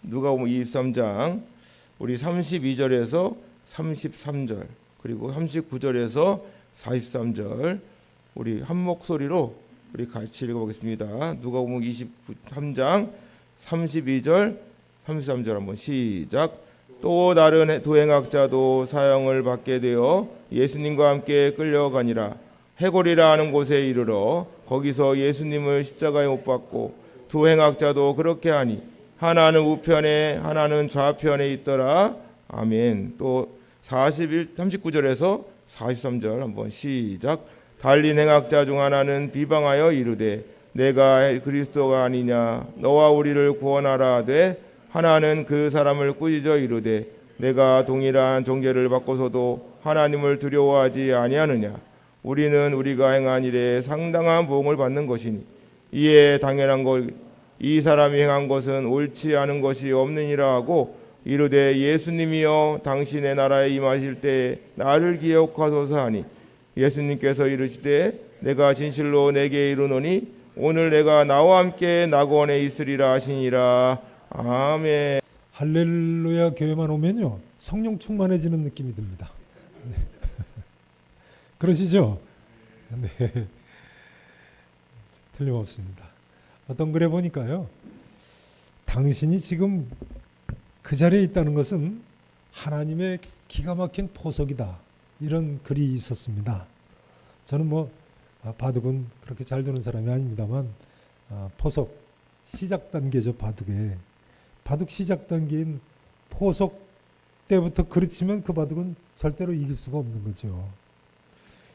누가복음 23장 우리 32절에서 33절 그리고 39절에서 43절 우리 한 목소리로 우리 같이 읽어보겠습니다. 누가복음 23장 32절 33절 한번 시작. 또 다른 두 행악자도 사형을 받게 되어 예수님과 함께 끌려가니라. 해골이라 하는 곳에 이르러 거기서 예수님을 십자가에 못 박고 두 행악자도 그렇게 하니 하나는 우편에 하나는 좌편에 있더라. 아멘. 또 39절에서 43절 한번 시작. 달린 행악자 중 하나는 비방하여 이르되 내가 그리스도가 아니냐 너와 우리를 구원하라 하되 하나는 그 사람을 꾸짖어 이르되 내가 동일한 종죄를 받고서도 하나님을 두려워하지 아니하느냐. 우리는 우리가 행한 일에 상당한 보응을 받는 것이니 이에 당연한 걸 이 사람이 행한 것은 옳지 않은 것이 없느니라 하고 이르되 예수님이여 당신의 나라에 임하실 때 나를 기억하소서 하니 예수님께서 이르시되 내가 진실로 내게 이르노니 오늘 내가 나와 함께 낙원에 있으리라 하시니라. 아멘. 할렐루야 교회만 오면요 성령 충만해지는 느낌이 듭니다. 네. 그러시죠? 네. 틀림없습니다. 어떤 글에 보니까요 당신이 지금 그 자리에 있다는 것은 하나님의 기가 막힌 포석이다 이런 글이 있었습니다. 저는 바둑은 그렇게 잘 두는 사람이 아닙니다만 포석 시작 단계죠. 바둑 시작 단계인 포석 때부터 그르치면 그 바둑은 절대로 이길 수가 없는 거죠.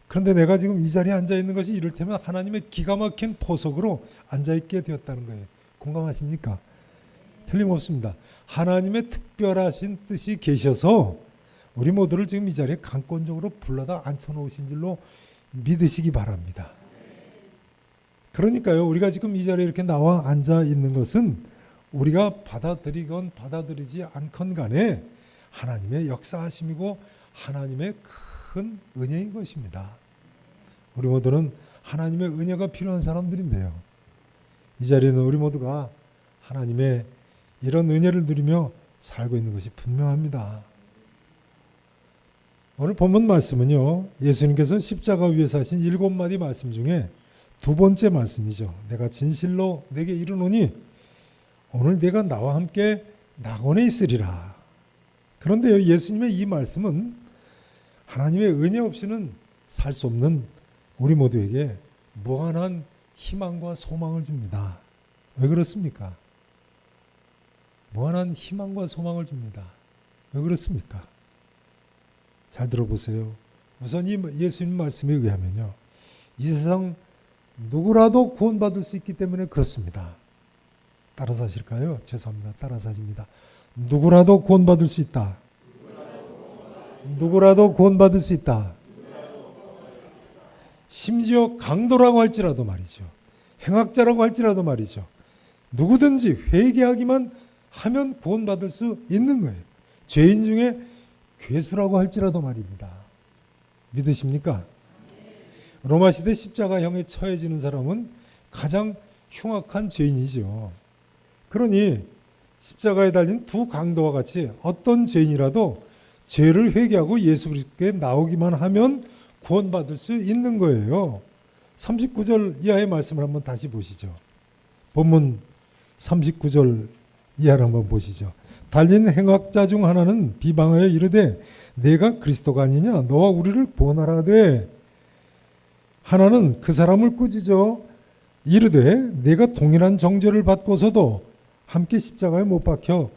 그런데 내가 지금 이 자리에 앉아 있는 것이 이를테면 하나님의 기가 막힌 포석으로 앉아 있게 되었다는 거예요. 공감하십니까? 틀림없습니다. 하나님의 특별하신 뜻이 계셔서 우리 모두를 지금 이 자리에 강권적으로 불러다 앉혀놓으신 줄로 믿으시기 바랍니다. 그러니까요 우리가 지금 이 자리에 이렇게 나와 앉아 있는 것은 우리가 받아들이건 받아들이지 않건 간에 하나님의 역사하심이고 하나님의 큰 은혜인 것입니다. 우리 모두는 하나님의 은혜가 필요한 사람들인데요 이 자리에는 우리 모두가 하나님의 이런 은혜를 누리며 살고 있는 것이 분명합니다. 오늘 본문 말씀은요 예수님께서 십자가 위에서 하신 7마디 말씀 중에 두 번째 말씀이죠. 내가 진실로 내게 이르노니 오늘 내가 나와 함께 낙원에 있으리라. 그런데요 예수님의 이 말씀은 하나님의 은혜 없이는 살 수 없는 우리 모두에게 무한한 희망과 소망을 줍니다. 왜 그렇습니까? 무한한 희망과 소망을 줍니다. 왜 그렇습니까? 잘 들어보세요. 우선 이 예수님 말씀에 의하면요 이 세상 누구라도 구원받을 수 있기 때문에 그렇습니다. 따라서 하실까요? 죄송합니다. 따라서 하십니다. 누구라도 구원받을 수 있다. 누구라도 구원받을 수 있다. 심지어 강도라고 할지라도 말이죠. 행악자라고 할지라도 말이죠. 누구든지 회개하기만 하면 구원받을 수 있는 거예요. 죄인 중에 괴수라고 할지라도 말입니다. 믿으십니까? 로마 시대 십자가형에 처해지는 사람은 가장 흉악한 죄인이죠. 그러니 십자가에 달린 두 강도와 같이 어떤 죄인이라도 죄를 회개하고 예수 그리스도께 나오기만 하면 구원받을 수 있는 거예요. 39절 이하의 말씀을 한번 다시 보시죠. 본문 39절 이하를 한번 보시죠. 달린 행악자 중 하나는 비방하여 이르되 내가 그리스도가 아니냐 너와 우리를 구원하라 하되 하나는 그 사람을 꾸짖어 이르되 내가 동일한 정죄를 받고서도 함께 십자가에 못 박혀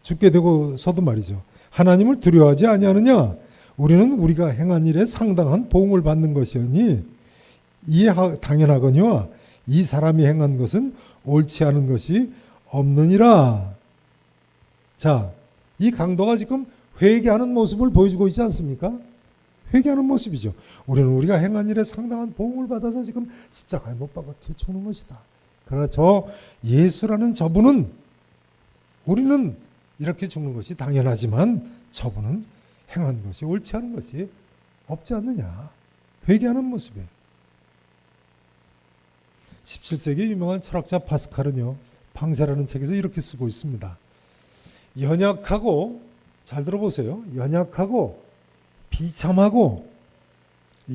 죽게 되고서도 말이죠. 하나님을 두려워하지 아니하느냐 우리는 우리가 행한 일에 상당한 보응을 받는 것이오니 이에 당연하거니와 이 사람이 행한 것은 옳지 않은 것이 없느니라. 자, 이 강도가 지금 회개하는 모습을 보여주고 있지 않습니까? 회개하는 모습이죠. 우리는 우리가 행한 일에 상당한 보응을 받아서 지금 십자가에 못 박아 죽는 것이다. 그러나 저 예수라는 저분은 우리는 이렇게 죽는 것이 당연하지만 저분은 행한 것이 옳지 않은 것이 없지 않느냐. 회개하는 모습이에요. 17세기 유명한 철학자 파스칼은요. 황새라는 책에서 이렇게 쓰고 있습니다. 연약하고, 잘 들어보세요. 연약하고 비참하고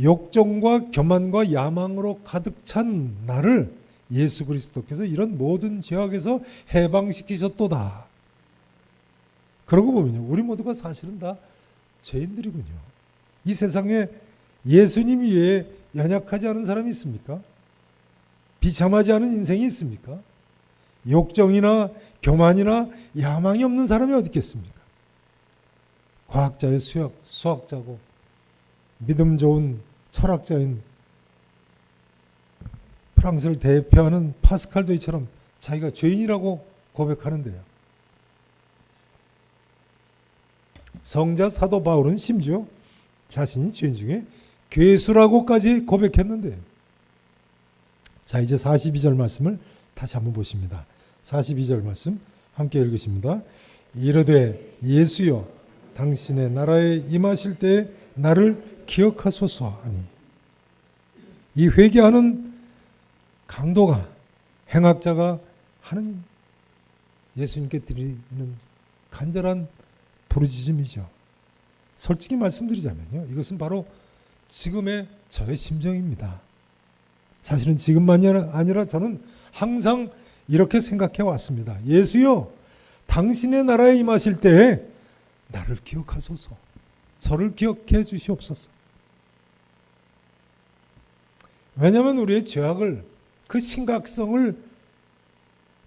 욕정과 교만과 야망으로 가득 찬 나를 예수 그리스도께서 이런 모든 죄악에서 해방시키셨도다. 그러고 보면요, 우리 모두가 사실은 다 죄인들이군요. 이 세상에 예수님 위에 연약하지 않은 사람이 있습니까? 비참하지 않은 인생이 있습니까? 욕정이나 교만이나 야망이 없는 사람이 어디 있겠습니까? 과학자의 수학자고 믿음 좋은 철학자인 프랑스를 대표하는 파스칼도 이처럼 자기가 죄인이라고 고백하는데요. 성자 사도 바울은 심지어 자신이 죄인 중에 괴수라고까지 고백했는데요. 자, 이제 42절 말씀을 다시 한번 보십니다. 42절 말씀 함께 읽으십니다. 이르되 예수여 당신의 나라에 임하실 때 나를 기억하소서 하니, 이 회개하는 강도가, 행악자가 하는 예수님께 드리는 간절한 부르짖음이죠. 솔직히 말씀드리자면요, 이것은 바로 지금의 저의 심정입니다. 사실은 지금만이 아니라 저는 항상 이렇게 생각해 왔습니다. 예수여, 당신의 나라에 임하실 때에 나를 기억하소서. 저를 기억해 주시옵소서. 왜냐하면 우리의 죄악을, 그 심각성을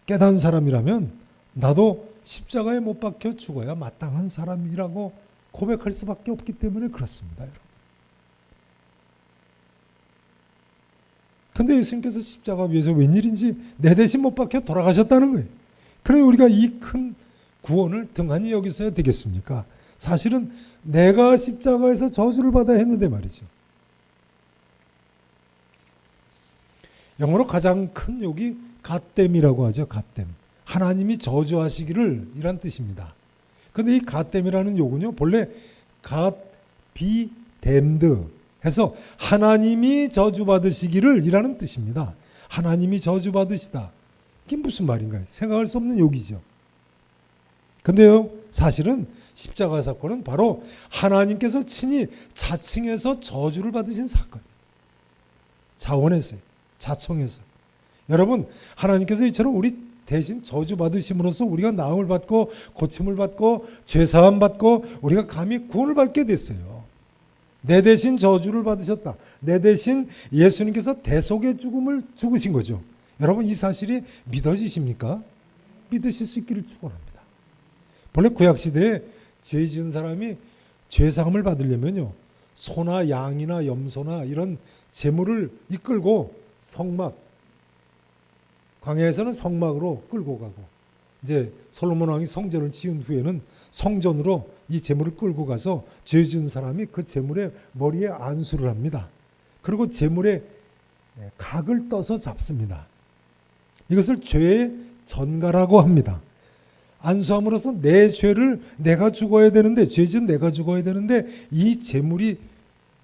깨달은 사람이라면 나도 십자가에 못 박혀 죽어야 마땅한 사람이라고 고백할 수밖에 없기 때문에 그렇습니다. 그런데 예수님께서 십자가 위에서 웬일인지 내 대신 못 박혀 돌아가셨다는 거예요. 그러니 우리가 이 큰 구원을 등한히 여기서야 되겠습니까? 사실은 내가 십자가에서 저주를 받아야 했는데 말이죠. 영어로 가장 큰 욕이 갓댐이라고 하죠. 갓댐. 하나님이 저주하시기를 이란 뜻입니다. 그런데 이 갓댐이라는 욕은요, 본래 갓 비 댐드 해서 하나님이 저주받으시기를 이라는 뜻입니다. 하나님이 저주받으시다. 이게 무슨 말인가요? 생각할 수 없는 욕이죠. 근데요, 사실은 십자가 사건은 바로 하나님께서 친히 자칭해서 저주를 받으신 사건이에요. 자원해서요. 자청해서. 여러분, 하나님께서 이처럼 우리 대신 저주 받으심으로써 우리가 나음을 받고 고침을 받고 죄사함 받고 우리가 감히 구원을 받게 됐어요. 내 대신 저주를 받으셨다. 내 대신 예수님께서 대속의 죽음을 죽으신 거죠. 여러분, 이 사실이 믿어지십니까? 믿으실 수 있기를 축원합니다. 본래 구약시대에 죄 지은 사람이 죄사함을 받으려면요, 소나 양이나 염소나 이런 제물을 이끌고 성막, 광야에서는 성막으로 끌고 가고, 이제 솔로몬 왕이 성전을 지은 후에는 성전으로 이 제물을 끌고 가서 죄 지은 사람이 그 제물의 머리에 안수를 합니다. 그리고 제물의 각을 떠서 잡습니다. 이것을 죄의 전가라고 합니다. 안수함으로써 내 죄를 내가 죽어야 되는데, 죄 지은 내가 죽어야 되는데 이 제물이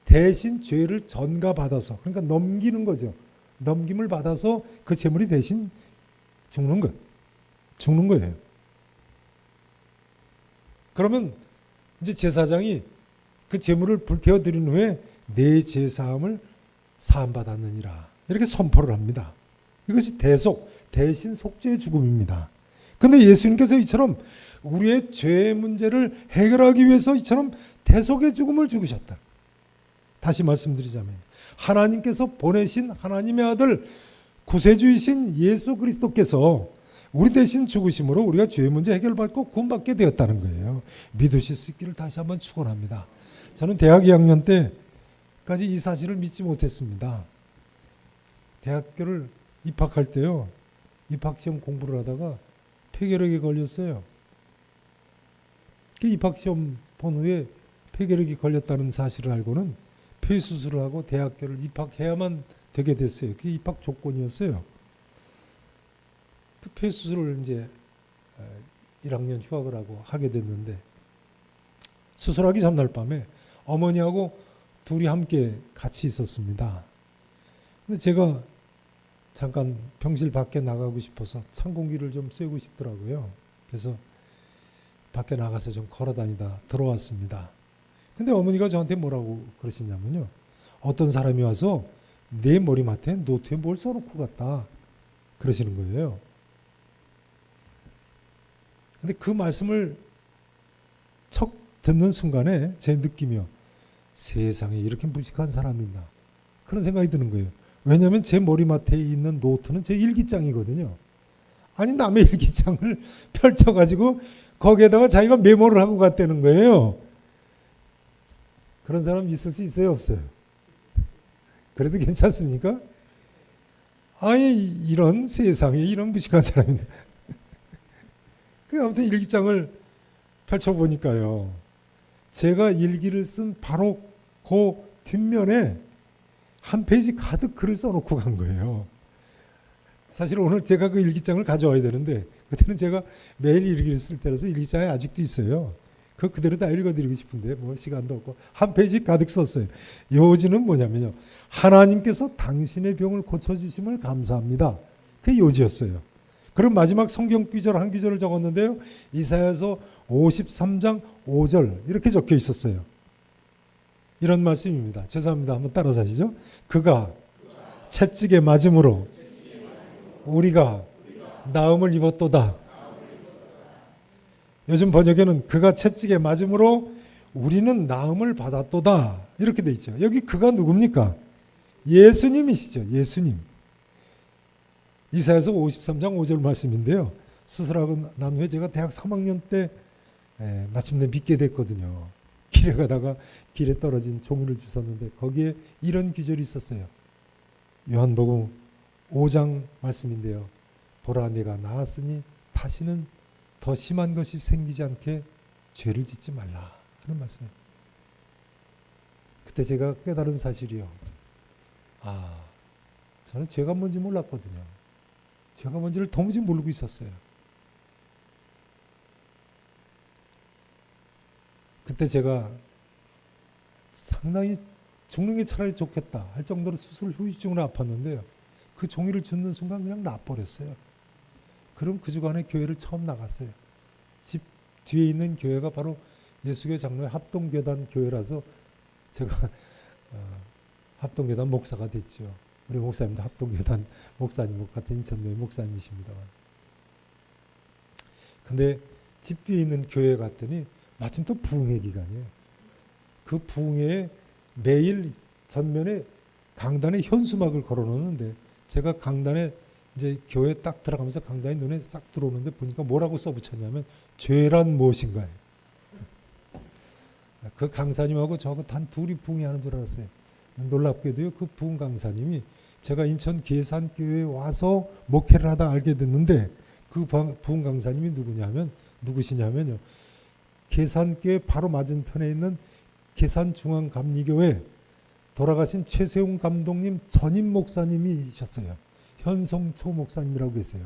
대신 죄를 전가받아서, 그러니까 넘기는 거죠. 넘김을 받아서 그 제물이 대신 죽는 거예요. 그러면 이제 제사장이 그 제물을 불태워 드린 후에 내 죄사함을 사함받았느니라 이렇게 선포를 합니다. 이것이 대신 속죄의 죽음입니다. 그런데 예수님께서 이처럼 우리의 죄의 문제를 해결하기 위해서 이처럼 대속의 죽음을 죽으셨다. 다시 말씀드리자면 하나님께서 보내신 하나님의 아들 구세주이신 예수 그리스도께서 우리 대신 죽으심으로 우리가 죄의 문제 해결받고 구원받게 되었다는 거예요. 믿으실 수 있기를 다시 한번 축원합니다. 저는 대학 2학년 때까지 이 사실을 믿지 못했습니다. 대학교를 입학할 때요, 입학시험 공부를 하다가 폐결핵에 걸렸어요. 그 입학시험 본 후에 폐결핵이 걸렸다는 사실을 알고는 폐수술을 하고 대학교를 입학해야만 되게 됐어요. 그게 입학 조건이었어요. 그 폐수술을 이제 1학년 휴학을 하고 하게 됐는데, 수술하기 전날 밤에 어머니하고 둘이 함께 같이 있었습니다. 근데 제가 잠깐 병실 밖에 나가고 싶어서 찬 공기를 좀 쐬고 싶더라고요. 그래서 밖에 나가서 좀 걸어 다니다 들어왔습니다. 근데 어머니가 저한테 뭐라고 그러시냐면요. 어떤 사람이 와서 내 머리맡에 노트에 뭘 써놓고 갔다 그러시는 거예요. 근데 그 말씀을 척 듣는 순간에 제 느낌이요. 세상에 이렇게 무식한 사람이 있나. 그런 생각이 드는 거예요. 왜냐하면 제 머리맡에 있는 노트는 제 일기장이거든요. 아니 남의 일기장을 펼쳐가지고 거기에다가 자기가 메모를 하고 갔다는 거예요. 그런 사람 있을 수 있어요? 없어요? 그래도 괜찮습니까? 아니 이런 세상에 이런 무식한 사람이네. 아무튼 일기장을 펼쳐보니까요. 제가 일기를 쓴 바로 그 뒷면에 한 페이지 가득 글을 써놓고 간 거예요. 사실 오늘 제가 그 일기장을 가져와야 되는데 그때는 제가 매일 일기를 쓸 때라서 일기장에 아직도 있어요. 그 그대로 다 읽어드리고 싶은데 뭐 시간도 없고 한 페이지 가득 썼어요. 요지는 뭐냐면요. 하나님께서 당신의 병을 고쳐주심을 감사합니다. 그게 요지였어요. 그럼 마지막 성경 구절 한 구절을 적었는데요. 이사야서 53장 5절 이렇게 적혀 있었어요. 이런 말씀입니다. 죄송합니다. 한번 따라서 하시죠. 그가 채찍에 맞음으로 우리가 나음을 입었도다. 요즘 번역에는 그가 채찍에 맞음으로 우리는 나음을 받았도다. 이렇게 돼 있죠. 여기 그가 누굽니까? 예수님이시죠. 예수님. 이사야서 53장 5절 말씀인데요. 수술하고 난 후에 제가 대학 3학년 때 마침내 믿게 됐거든요. 길에 가다가 길에 떨어진 종이를 주웠는데 거기에 이런 구절이 있었어요. 요한복음 5장 말씀인데요. 보라 내가 나았으니 다시는 더 심한 것이 생기지 않게 죄를 짓지 말라 하는 말씀이에요. 그때 제가 깨달은 사실이요. 저는 죄가 뭔지 몰랐거든요. 죄가 뭔지를 도무지 모르고 있었어요. 그때 제가 상당히 죽는 게 차라리 좋겠다 할 정도로 수술 후유증으로 아팠는데요. 그 종이를 줍는 순간 그냥 놔버렸어요. 그럼 그 주간에 교회를 처음 나갔어요. 집 뒤에 있는 교회가 바로 예수교회 장로의 합동교단 교회라서 제가 합동교단 목사가 됐죠. 우리 목사님도 합동교단 목사님 같은 인천교회 목사님이십니다만. 근데 집 뒤에 있는 교회 갔더니 마침 또 부흥회 기간이에요. 그 부흥회에 매일 전면에 강단에 현수막을 걸어놓는데 제가 강단에 이제 교회 딱 들어가면서 강단이 눈에 싹 들어오는데 보니까 뭐라고 써붙였냐면 죄란 무엇인가요? 그 강사님하고 저하고 단 둘이 부흥회하는 줄 알았어요. 놀랍게도요. 그 부흥 강사님이 제가 인천 계산교회에 와서 목회를 하다 알게 됐는데 그 부흥 강사님이 누구시냐면요. 계산교회 바로 맞은편에 있는 계산중앙감리교회 돌아가신 최세웅 감독님 전임 목사님이셨어요. 현성초 목사님이라고 계세요.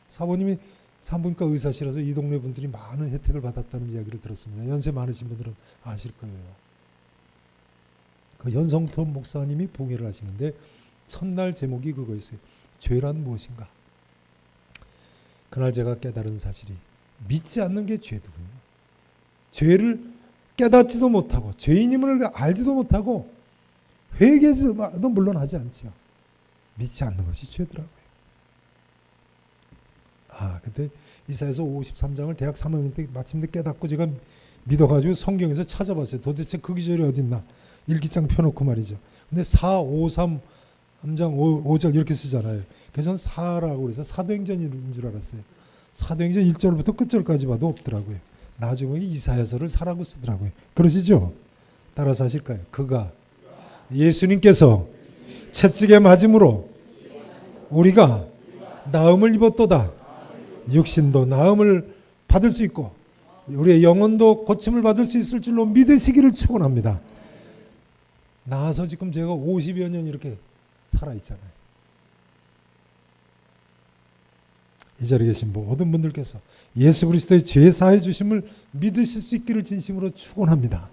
사모님이 산부인과 의사시라서 이 동네 분들이 많은 혜택을 받았다는 이야기를 들었습니다. 연세 많으신 분들은 아실 거예요. 그 현성초 목사님이 부흥회를 하시는데 첫날 제목이 그거였어요. 죄란 무엇인가? 그날 제가 깨달은 사실이 믿지 않는 게 죄더군요. 죄를 깨닫지도 못하고 죄인임을 알지도 못하고 회개도 물론 하지 않죠. 믿지 않는 것이 죄더라고요. 근데 이사야서 53장을 대학 3학년 때 마침내 깨닫고 제가 믿어가지고 성경에서 찾아봤어요. 도대체 그 기절이 어딨나. 일기장 펴놓고 말이죠. 근데 4, 5, 3, 3장 5절 이렇게 쓰잖아요. 그래서 저는 4라고 그래서 사도행전인 줄 알았어요. 사도행전 1절부터 끝절까지 봐도 없더라고요. 나중에 이사야서를 4라고 쓰더라고요. 그러시죠? 따라서 하실까요? 그가 예수님께서 채찍에 맞음으로 우리가 나음을 입었도다. 육신도 나음을 받을 수 있고 우리의 영혼도 고침을 받을 수 있을 줄로 믿으시기를 축원합니다. 나와서 지금 제가 50여 년 이렇게 살아있잖아요. 이 자리에 계신 모든 분들께서 예수 그리스도의 죄 사해 주심을 믿으실 수 있기를 진심으로 축원합니다.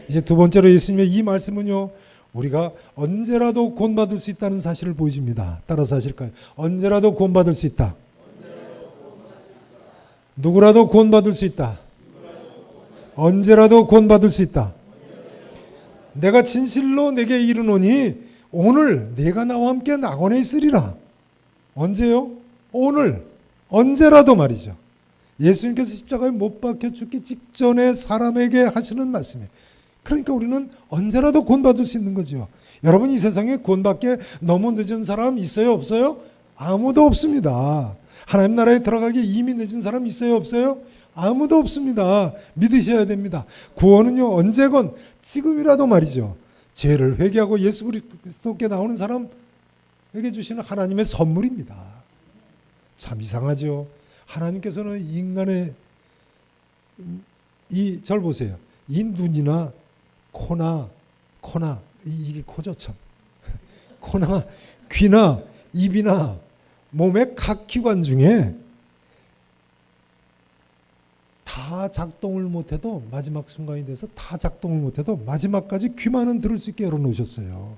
이제 두 번째로 예수님의 이 말씀은요. 우리가 언제라도 구원받을 수 있다는 사실을 보여줍니다. 따라서 하실까요? 언제라도 구원받을 수 있다. 누구라도 구원받을 수 있다. 언제라도 구원받을 수 있다. 내가 진실로 내게 이르노니 오늘 내가 나와 함께 낙원에 있으리라. 언제요? 오늘. 언제라도 말이죠. 예수님께서 십자가에 못 박혀 죽기 직전에 사람에게 하시는 말씀이에요. 그러니까 우리는 언제라도 구원받을 수 있는 거죠. 여러분, 이 세상에 구원받게 너무 늦은 사람 있어요? 없어요? 아무도 없습니다. 하나님 나라에 들어가기 이미 늦은 사람 있어요? 없어요? 아무도 없습니다. 믿으셔야 됩니다. 구원은요, 언제건 지금이라도 말이죠. 죄를 회개하고 예수 그리스도께 나오는 사람에게 주시는 하나님의 선물입니다. 참 이상하죠. 하나님께서는 인간의 절 보세요. 이 눈이나 코나 이게 코죠 참. 코나 귀나 입이나 몸의 각 기관 중에 다 작동을 못해도 마지막 순간이 돼서 다 작동을 못해도 마지막까지 귀만은 들을 수 있게 열어놓으셨어요.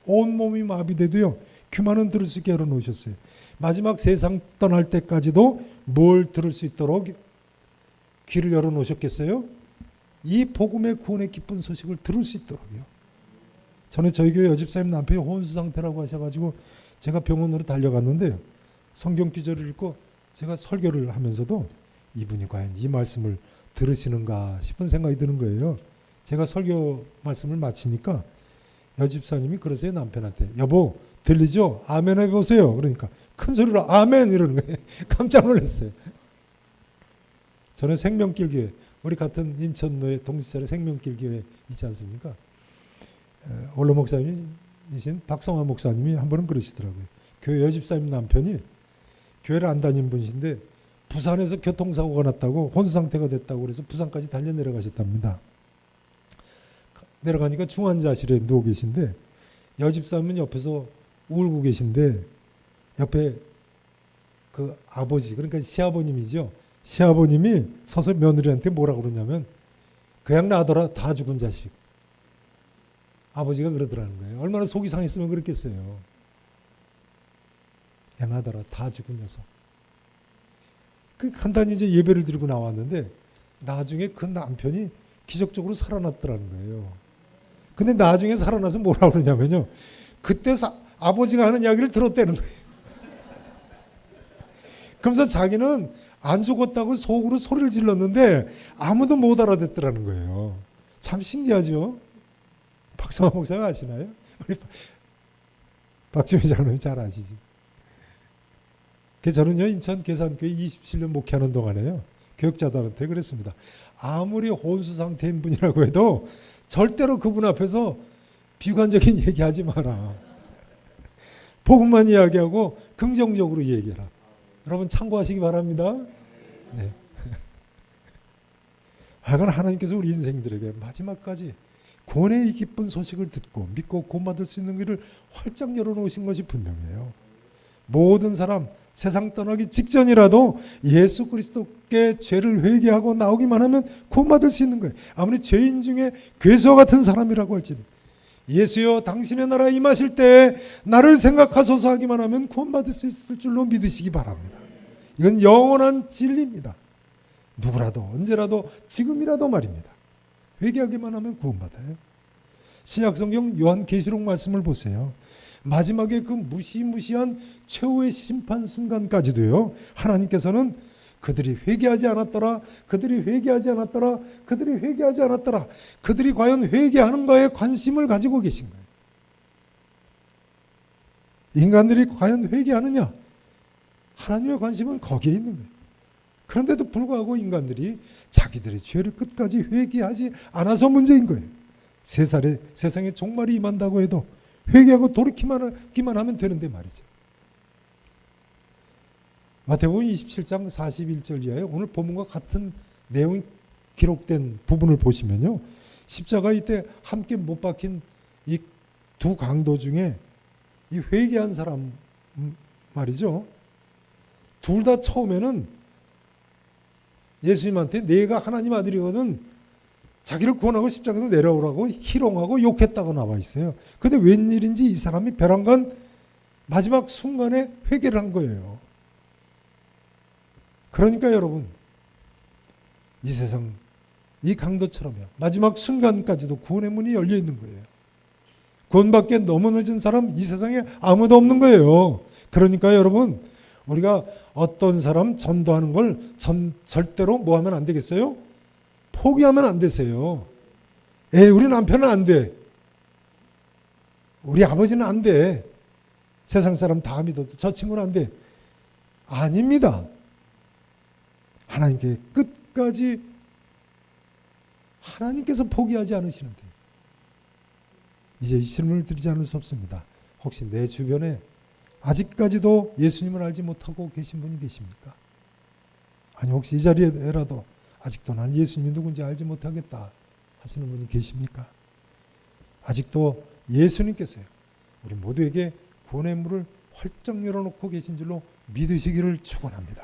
온몸이 마비돼도요 귀만은 들을 수 있게 열어놓으셨어요. 마지막 세상 떠날 때까지도 뭘 들을 수 있도록 귀를 열어놓으셨겠어요? 이 복음의 구원의 기쁜 소식을 들을 수 있도록요. 전에 저희 교회 여집사님 남편이 혼수 상태라고 하셔가지고 제가 병원으로 달려갔는데요. 성경 구절을 읽고 제가 설교를 하면서도 이분이 과연 이 말씀을 들으시는가 싶은 생각이 드는 거예요. 제가 설교 말씀을 마치니까 여집사님이 그러세요. 남편한테. 여보 들리죠? 아멘 해보세요. 그러니까 큰 소리로 아멘 이러는 거예요. 깜짝 놀랐어요. 저는 생명길 교회, 우리 같은 인천노예 동지살의 생명길 교회 있지 않습니까? 원로 목사님이신 박성환 목사님이 한 번은 그러시더라고요. 교회 여집사님 남편이 교회를 안 다니는 분이신데 부산에서 교통사고가 났다고 혼수상태가 됐다고 그래서 부산까지 달려 내려가셨답니다. 내려가니까 중환자실에 누워 계신데 여집사님은 옆에서 울고 계신데 옆에 그 아버지, 그러니까 시아버님이죠. 시아버님이 서서 며느리한테 뭐라고 그러냐면 그냥 놔둬라, 다 죽은 자식. 아버지가 그러더라는 거예요. 얼마나 속이 상했으면 그랬겠어요. 그냥 놔둬라, 다 죽은 녀석. 그 간단히 이제 예배를 드리고 나왔는데 나중에 그 남편이 기적적으로 살아났더라는 거예요. 근데 나중에 살아나서 뭐라고 그러냐면요. 그때 아버지가 하는 이야기를 들었다는 거예요. 그러면서 자기는 안 죽었다고 속으로 소리를 질렀는데 아무도 못 알아듣더라는 거예요. 참 신기하죠? 박성환 목사님 아시나요? 우리 박지민 장로님 잘 아시죠? 저는요 인천 계산교회 27년 목회하는 동안에요 교육자들한테 그랬습니다. 아무리 혼수 상태인 분이라고 해도 절대로 그분 앞에서 비관적인 얘기하지 마라. 복음만 이야기하고 긍정적으로 얘기해라. 여러분 참고하시기 바랍니다. 네. 하여간 하나님께서 우리 인생들에게 마지막까지 구원의 기쁜 소식을 듣고 믿고 구원받을 수 있는 길을 활짝 열어놓으신 것이 분명해요. 모든 사람 세상 떠나기 직전이라도 예수 그리스도께 죄를 회개하고 나오기만 하면 구원받을 수 있는 거예요. 아무리 죄인 중에 괴수와 같은 사람이라고 할지도 예수여 당신의 나라에 임하실 때 나를 생각하소서 하기만 하면 구원받을 수 있을 줄로 믿으시기 바랍니다. 이건 영원한 진리입니다. 누구라도 언제라도 지금이라도 말입니다. 회개하기만 하면 구원받아요. 신약성경 요한계시록 말씀을 보세요. 마지막에 그 무시무시한 최후의 심판 순간까지도요. 하나님께서는 그들이 회개하지 않았더라. 그들이 회개하지 않았더라. 그들이 회개하지 않았더라. 그들이 과연 회개하는 거에 관심을 가지고 계신 거예요. 인간들이 과연 회개하느냐? 하나님의 관심은 거기에 있는 거예요. 그런데도 불구하고 인간들이 자기들의 죄를 끝까지 회개하지 않아서 문제인 거예요. 세상에 종말이 임한다고 해도 회개하고 돌이키기만 하면 되는데 말이죠. 마태복음 27장 41절 이하에 오늘 본문과 같은 내용이 기록된 부분을 보시면요. 십자가 이때 함께 못 박힌 이 두 강도 중에 이 회개한 사람 말이죠. 둘 다 처음에는 예수님한테 내가 하나님 아들이거든 자기를 구원하고 십자가에서 내려오라고 희롱하고 욕했다고 나와 있어요. 근데 웬일인지 이 사람이 벼랑간 마지막 순간에 회개를 한 거예요. 그러니까 여러분, 이 세상 이 강도처럼요, 마지막 순간까지도 구원의 문이 열려 있는 거예요. 구원받기에 너무 늦은 사람 이 세상에 아무도 없는 거예요. 그러니까 여러분, 우리가 어떤 사람 전도하는 걸 절대로 뭐 하면 안 되겠어요? 포기하면 안 되세요. 우리 남편은 안 돼. 우리 아버지는 안 돼. 세상 사람 다 믿어도 저 친구는 안 돼. 아닙니다. 하나님께 끝까지 하나님께서 포기하지 않으시는데, 이제 이 질문을 드리지 않을 수 없습니다. 혹시 내 주변에 아직까지도 예수님을 알지 못하고 계신 분이 계십니까? 아니 혹시 이 자리에라도 아직도 난 예수님이 누군지 알지 못하겠다 하시는 분이 계십니까? 아직도 예수님께서요, 우리 모두에게 구원의 문을 활짝 열어놓고 계신 줄로 믿으시기를 축원합니다.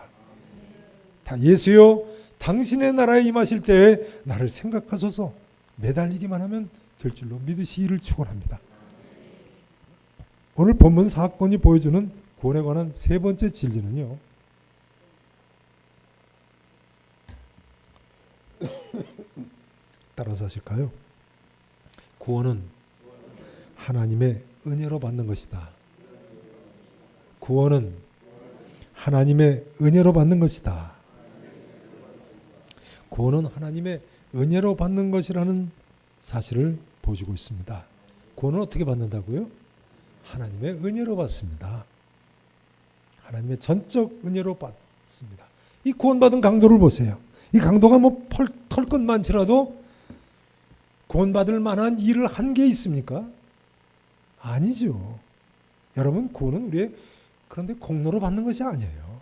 다 예수여, 당신의 나라에 임하실 때에 나를 생각하소서 매달리기만 하면 될 줄로 믿으시기를 축원합니다. 오늘 본문 사건이 보여주는 구원에 관한 세 번째 진리는요, 따라서 하실까요? 구원은 하나님의 은혜로 받는 것이다. 구원은 하나님의 은혜로 받는 것이다. 구원은 하나님의 은혜로 받는 것이라는 사실을 보여주고 있습니다. 구원은 어떻게 받는다고요? 하나님의 은혜로 받습니다. 하나님의 전적 은혜로 받습니다. 이 구원받은 강도를 보세요. 이 강도가 뭐 털것 많지라도 구원받을 만한 일을 한 게 있습니까? 아니죠. 여러분, 구원은 우리의 그런데 공로로 받는 것이 아니에요.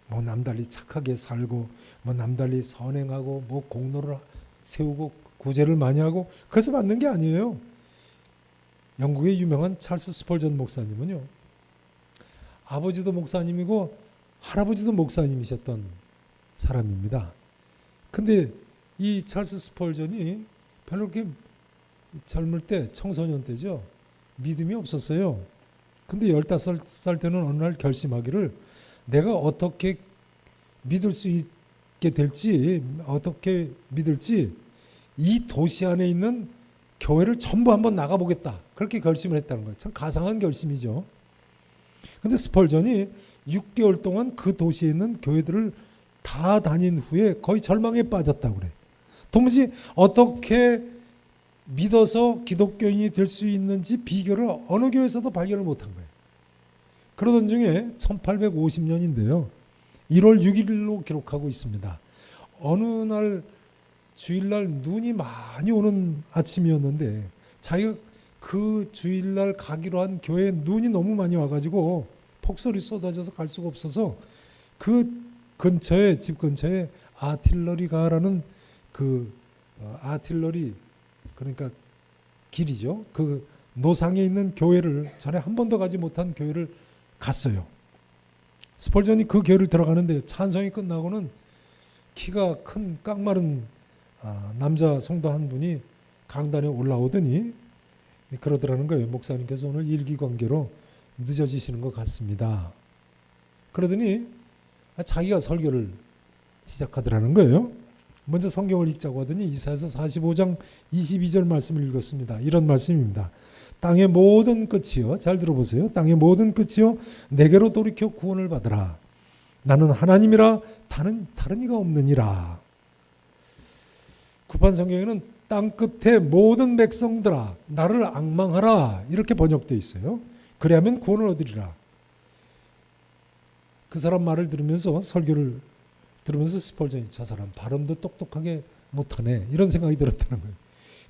뭐 남달리 착하게 살고 뭐 남달리 선행하고 뭐 공로를 세우고 구제를 많이 하고 그래서 받는 게 아니에요. 영국의 유명한 찰스 스펄전 목사님은요, 아버지도 목사님이고 할아버지도 목사님이셨던 사람입니다. 근데 이 찰스 스펄전이 별로 그렇게 젊을 때, 청소년 때죠, 믿음이 없었어요. 근데 15살 때는 어느 날 결심하기를, 내가 어떻게 믿을 수 있게 될지, 어떻게 믿을지 이 도시 안에 있는 교회를 전부 한번 나가보겠다, 그렇게 결심을 했다는 거예요. 참 가상한 결심이죠. 근데 스펄전이 6개월 동안 그 도시에 있는 교회들을 다 다닌 후에 거의 절망에 빠졌다고 그래. 도무지 어떻게 믿어서 기독교인이 될 수 있는지 비결을 어느 교회에서도 발견을 못한 거예요. 그러던 중에 1850년인데요. 1월 6일로 기록하고 있습니다. 어느 날 주일날 눈이 많이 오는 아침이었는데 자기가 그 주일날 가기로 한 교회에 눈이 너무 많이 와가지고 폭설이 쏟아져서 갈 수가 없어서 그 근처에, 집 근처에 아틸러리가라는 그 아틸러리, 그러니까 길이죠. 그 노상에 있는 교회를, 전에 한 번도 가지 못한 교회를 갔어요. 스펄전이 그 교회를 들어가는데 찬송이 끝나고는 키가 큰 깡마른 남자 성도 한 분이 강단에 올라오더니 그러더라는 거예요. 목사님께서 오늘 일기관계로 늦어지시는 것 같습니다. 그러더니 자기가 설교를 시작하더라는 거예요. 먼저 성경을 읽자고 하더니 이사야서 45장 22절 말씀을 읽었습니다. 이런 말씀입니다. 땅의 모든 끝이요, 잘 들어보세요. 땅의 모든 끝이요, 내게로 돌이켜 구원을 받으라. 나는 하나님이라 다른 이가 없느니라. 구판 성경에는 땅 끝에 모든 백성들아 나를 앙망하라, 이렇게 번역되어 있어요. 그래야면 구원을 얻으리라. 그 사람 말을 들으면서, 설교를 들으면서 스펄전이, 저 사람 발음도 똑똑하게 못하네, 이런 생각이 들었다는 거예요.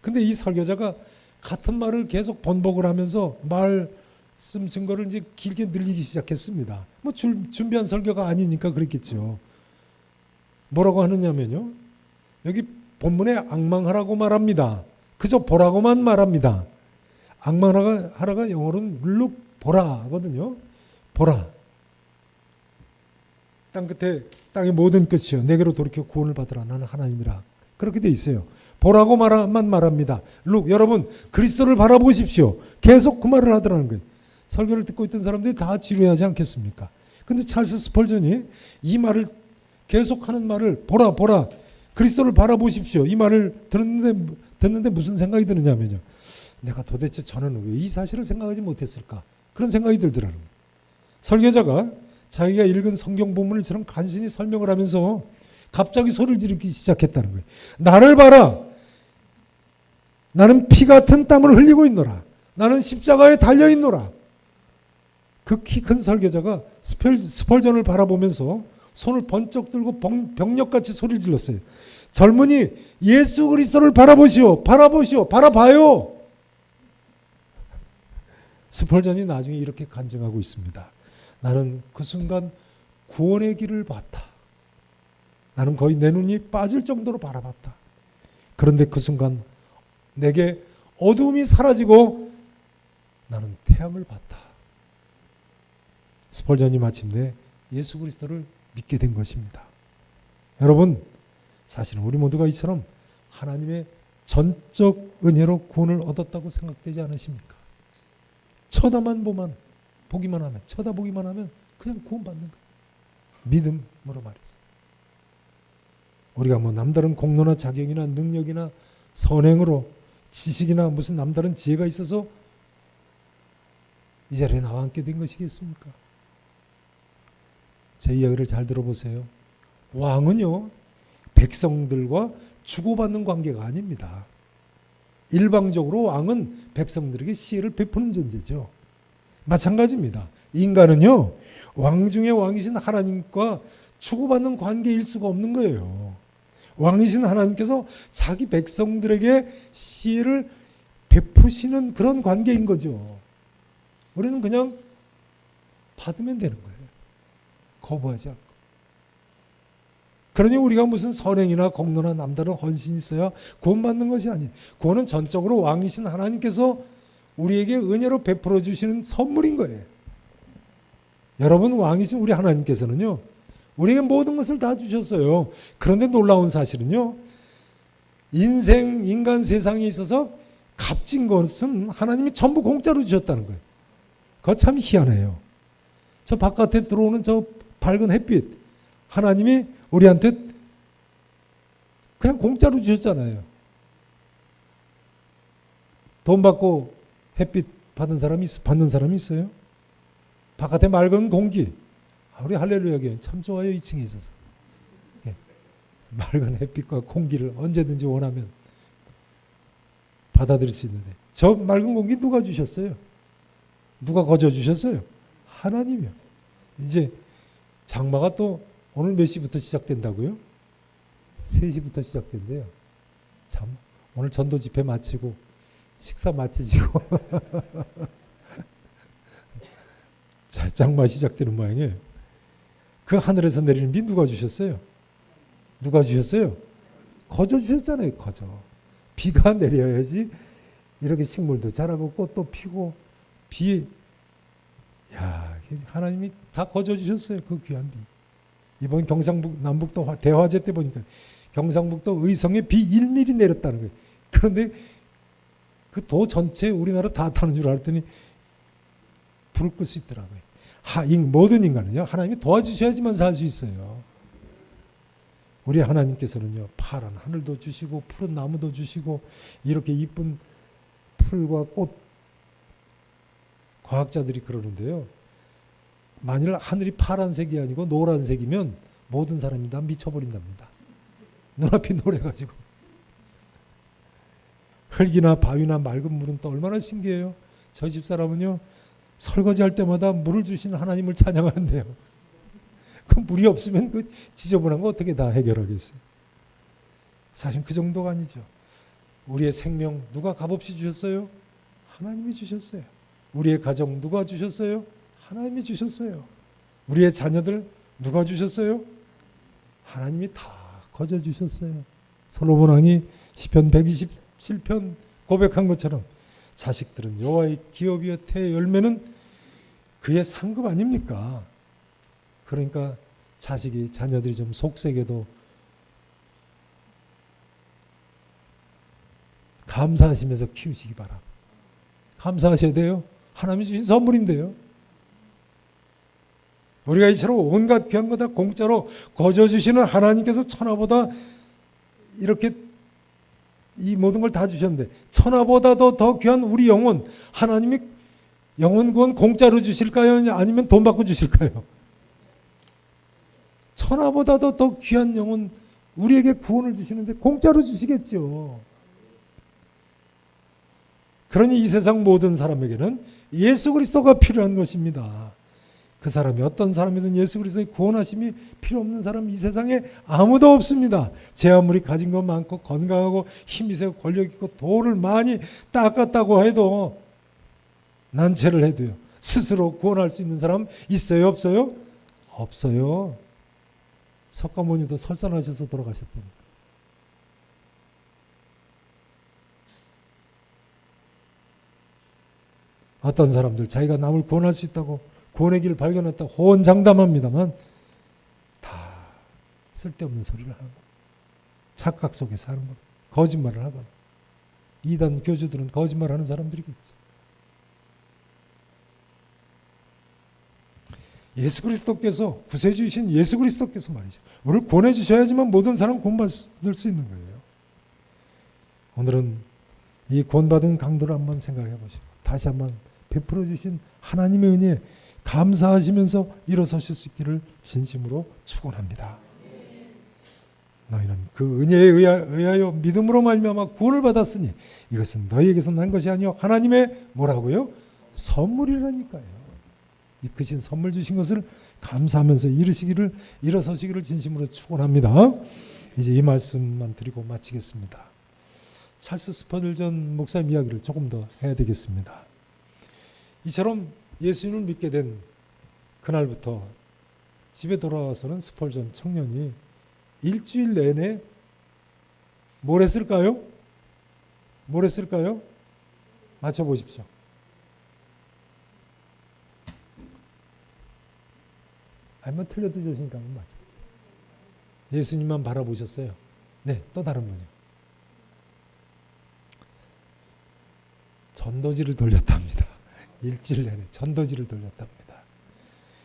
근데 이 설교자가 같은 말을 계속 번복을 하면서 말씀 증거를 이제 길게 늘리기 시작했습니다. 뭐 준비한 설교가 아니니까 그랬겠죠. 뭐라고 하느냐면요, 여기 본문에 앙망하라고 말합니다. 그저 보라고만 말합니다. 앙망하라가 영어로는 look, 보라 하거든요. 보라. 땅 끝에 땅의 모든 끝이요, 내게로 돌이켜 구원을 받으라. 나는 하나님이라. 그렇게 돼 있어요. 보라고만 말합니다. 여러분 그리스도를 바라보십시오. 계속 그 말을 하더라는 거예요. 설교를 듣고 있던 사람들이 다 지루해하지 않겠습니까? 근데 찰스 스펄전이 이 말을 계속하는 말을 보라 그리스도를 바라보십시오. 이 말을 듣는데 무슨 생각이 드느냐면요. 내가 도대체 저는 왜 이 사실을 생각하지 못했을까? 그런 생각이 들더라고요. 설교자가 자기가 읽은 성경 본문을처럼 간신히 설명을 하면서 갑자기 소리를 지르기 시작했다는 거예요. 나를 봐라. 나는 피 같은 땀을 흘리고 있노라. 나는 십자가에 달려있노라. 그 키 큰 설교자가 스펄전을 바라보면서 손을 번쩍 들고 병력같이 소리를 질렀어요. 젊은이 예수 그리스도를 바라보시오. 바라봐요. 스펄전이 나중에 이렇게 간증하고 있습니다. 나는 그 순간 구원의 길을 봤다. 나는 거의 내 눈이 빠질 정도로 바라봤다. 그런데 그 순간 내게 어두움이 사라지고 나는 태양을 봤다. 스펄전이 마침내 예수 그리스도를 믿게 된 것입니다. 여러분, 사실은 우리 모두가 이처럼 하나님의 전적 은혜로 구원을 얻었다고 생각되지 않으십니까? 보기만 하면 그냥 구원받는 거예요. 믿음으로 말이죠. 우리가 뭐 남다른 공로나 자격이나 능력이나 선행으로 지식이나 무슨 남다른 지혜가 있어서 이 자리에 나와 함께 된 것이겠습니까? 제 이야기를 잘 들어보세요. 왕은요, 백성들과 주고받는 관계가 아닙니다. 일방적으로 왕은 백성들에게 시혜를 베푸는 존재죠. 마찬가지입니다. 인간은요, 왕 중에 왕이신 하나님과 주고받는 관계일 수가 없는 거예요. 왕이신 하나님께서 자기 백성들에게 시혜를 베푸시는 그런 관계인 거죠. 우리는 그냥 받으면 되는 거예요. 거부하지 않고. 그러니 우리가 무슨 선행이나 공로나 남다른 헌신이 있어야 구원받는 것이 아니에요. 구원은 전적으로 왕이신 하나님께서 우리에게 은혜로 베풀어 주시는 선물인 거예요. 여러분, 왕이신 우리 하나님께서는요, 우리에게 모든 것을 다 주셨어요. 그런데 놀라운 사실은요, 인간 세상에 있어서 값진 것은 하나님이 전부 공짜로 주셨다는 거예요. 그거 참 희한해요. 저 바깥에 들어오는 저 밝은 햇빛, 하나님이 우리한테 그냥 공짜로 주셨잖아요. 돈 받고 햇빛 받는 사람이 있어요? 바깥에 맑은 공기. 우리 할렐루야 교회 참 좋아요. 2층에 있어서. 맑은 햇빛과 공기를 언제든지 원하면 받아들일 수 있는데, 저 맑은 공기 누가 주셨어요? 누가 거저 주셨어요? 하나님이요. 이제 장마가 또 오늘 몇 시부터 시작된다고요? 3시부터 시작된대요. 참, 오늘 전도 집회 마치고 식사 마치시고 자, 장마 시작되는 모양이에요. 그 하늘에서 내리는 비 누가 주셨어요? 누가 주셨어요? 거저 주셨잖아요. 거저. 비가 내려야지 이렇게 식물도 자라고 꽃도 피고, 하나님이 다 거저 주셨어요. 그 귀한 비. 이번 남북도 대화제 때 보니까 경상북도 의성에 비 1mm 내렸다는 거예요. 그런데 그 도 전체 우리나라 다 타는 줄 알았더니 불을 끌 수 있더라고요. 모든 인간은요, 하나님이 도와주셔야지만 살 수 있어요. 우리 하나님께서는요, 파란 하늘도 주시고 푸른 나무도 주시고 이렇게 이쁜 풀과 꽃, 과학자들이 그러는데요, 만일 하늘이 파란색이 아니고 노란색이면 모든 사람이 다 미쳐버린답니다. 눈앞이 노래가지고. 흙이나 바위나 맑은 물은 또 얼마나 신기해요. 저희 집사람은요, 설거지할 때마다 물을 주신 하나님을 찬양하는데요, 그 물이 없으면 그 지저분한 거 어떻게 다 해결하겠어요? 사실 그 정도가 아니죠. 우리의 생명 누가 값없이 주셨어요? 하나님이 주셨어요. 우리의 가정 누가 주셨어요? 하나님이 주셨어요. 우리의 자녀들 누가 주셨어요? 하나님이 다 거저 주셨어요. 솔로몬 왕이 시편 127편 고백한 것처럼 자식들은 여호와의 기업이여 태의 열매는 그의 상급 아닙니까? 그러니까 자녀들이 좀 속색여도 감사하시면서 키우시기 바랍니다. 감사하셔야 돼요. 하나님이 주신 선물인데요. 우리가 이처럼 온갖 귀한 거 다 공짜로 거저주시는 하나님께서 천하보다 이렇게 이 모든 걸 다 주셨는데 천하보다도 더 귀한 우리 영혼, 하나님이 영혼 구원 공짜로 주실까요? 아니면 돈 받고 주실까요? 천하보다도 더 귀한 영혼, 우리에게 구원을 주시는데 공짜로 주시겠죠. 그러니 이 세상 모든 사람에게는 예수 그리스도가 필요한 것입니다. 그 사람이 어떤 사람이든 예수 그리스도의 구원하심이 필요 없는 사람은 이 세상에 아무도 없습니다. 제 아무리 가진 것 많고 건강하고 힘이 세고 권력 있고 돈을 많이 닦았다고 해도 난처를 해도요. 스스로 구원할 수 있는 사람 있어요? 없어요? 없어요. 석가모니도 설산하셔서 돌아가셨답니다. 어떤 사람들 자기가 남을 구원할 수 있다고 구원의 길을 발견했다 호언장담합니다만 다 쓸데없는 소리를 하는 겁니다. 착각 속에 사는 겁니다. 거짓말을 하거나 이단 교주들은 거짓말하는 사람들이겠죠. 예수 그리스도께서 구세주이신 예수 그리스도께서 말이죠. 우리를 구원해 주셔야지만 모든 사람 구원받을 수 있는 거예요. 오늘은 이 구원받은 강도를 한번 생각해 보시고 다시 한번 베풀어 주신 하나님의 은혜에 감사하시면서 일어서실 수 있기를 진심으로 축원합니다. 너희는 그 은혜에 의하여 믿음으로 말미암아 구원을 받았으니 이것은 너희에게서 난 것이 아니요 하나님의 뭐라고요? 선물이라니까요. 이 크신 선물 주신 것을 감사하면서 일어서시기를 진심으로 축원합니다. 이제 이 말씀만 드리고 마치겠습니다. 찰스 스펄전 목사님 이야기를 조금 더 해야 되겠습니다. 이처럼 예수님을 믿게 된 그날부터 집에 돌아와서는 스펄전 청년이 일주일 내내 뭘 했을까요? 뭘 했을까요? 맞춰보십시오. 아니면 틀려도 좋으니까 한번 맞춰보세요. 예수님만 바라보셨어요. 네, 또 다른 분이요. 전도지를 돌렸답니다. 일주일 내내 전도지를 돌렸답니다.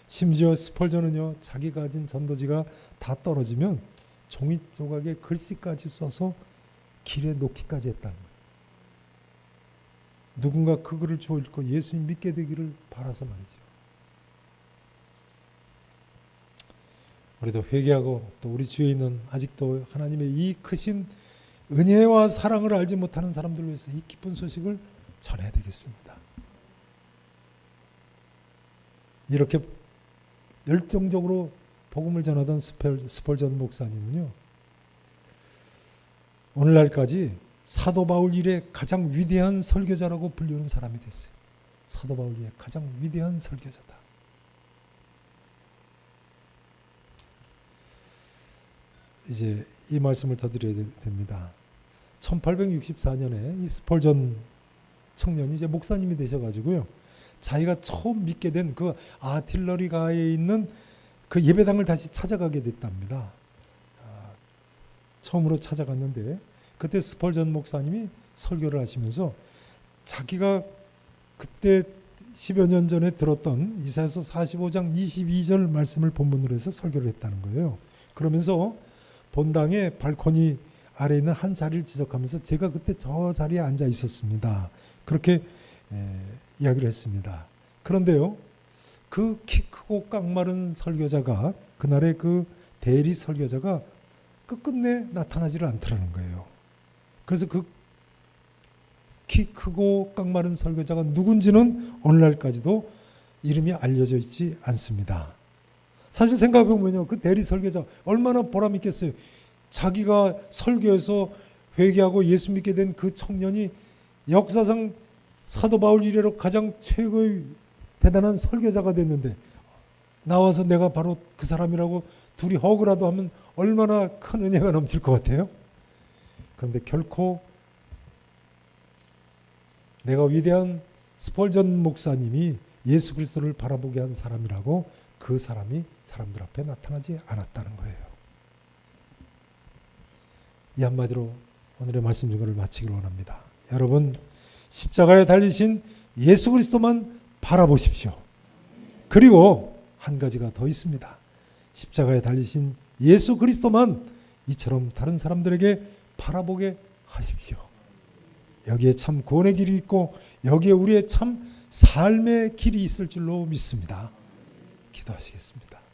심지어 스펄전은요, 자기가 가진 전도지가 다 떨어지면 종이 조각에 글씨까지 써서 길에 놓기까지 했다는 거예요. 누군가 그 글을 주워 읽고 예수님 믿게 되기를 바라서 말이죠. 우리도 회개하고 또 우리 주위에 있는 아직도 하나님의 이 크신 은혜와 사랑을 알지 못하는 사람들을 위해서 이 기쁜 소식을 전해야 되겠습니다. 이렇게 열정적으로 복음을 전하던 스펄전 목사님은요, 오늘날까지 사도 바울 일의 가장 위대한 설교자라고 불리는 사람이 됐어요. 사도 바울 일의 가장 위대한 설교자다. 이제 이 말씀을 더 드려야 됩니다. 1864년에 이 스펄전 청년이 이제 목사님이 되셔가지고요, 자기가 처음 믿게 된 그 아틸러리가에 있는 그 예배당을 다시 찾아가게 됐답니다. 처음으로 찾아갔는데 그때 스펄전 목사님이 설교를 하시면서 자기가 그때 10여 년 전에 들었던 이사야서 45장 22절 말씀을 본문으로 해서 설교를 했다는 거예요. 그러면서 본당의 발코니 아래에 있는 한 자리를 지적하면서 제가 그때 저 자리에 앉아 있었습니다. 그렇게 이야기를 했습니다. 그런데요, 그 키 크고 깡마른 설교자가, 그날의 그 대리 설교자가 끝끝내 나타나지를 않더라는 거예요. 그래서 그 키 크고 깡마른 설교자가 누군지는 오늘날까지도 이름이 알려져 있지 않습니다. 사실 생각해보면요, 그 대리 설교자 얼마나 보람 있겠어요. 자기가 설교해서 회개하고 예수 믿게 된 그 청년이 역사상 사도 바울 이래로 가장 최고의 대단한 설교자가 됐는데 나와서 내가 바로 그 사람이라고 둘이 허그라도 하면 얼마나 큰 은혜가 넘칠 것 같아요. 그런데 결코 내가 위대한 스펄전 목사님이 예수 그리스도를 바라보게 한 사람이라고 그 사람이 사람들 앞에 나타나지 않았다는 거예요. 이 한마디로 오늘의 말씀 증거를 마치기를 원합니다. 여러분 십자가에 달리신 예수 그리스도만 바라보십시오. 그리고 한 가지가 더 있습니다. 십자가에 달리신 예수 그리스도만 이처럼 다른 사람들에게 바라보게 하십시오. 여기에 참 구원의 길이 있고 여기에 우리의 참 삶의 길이 있을 줄로 믿습니다. 기도하시겠습니다.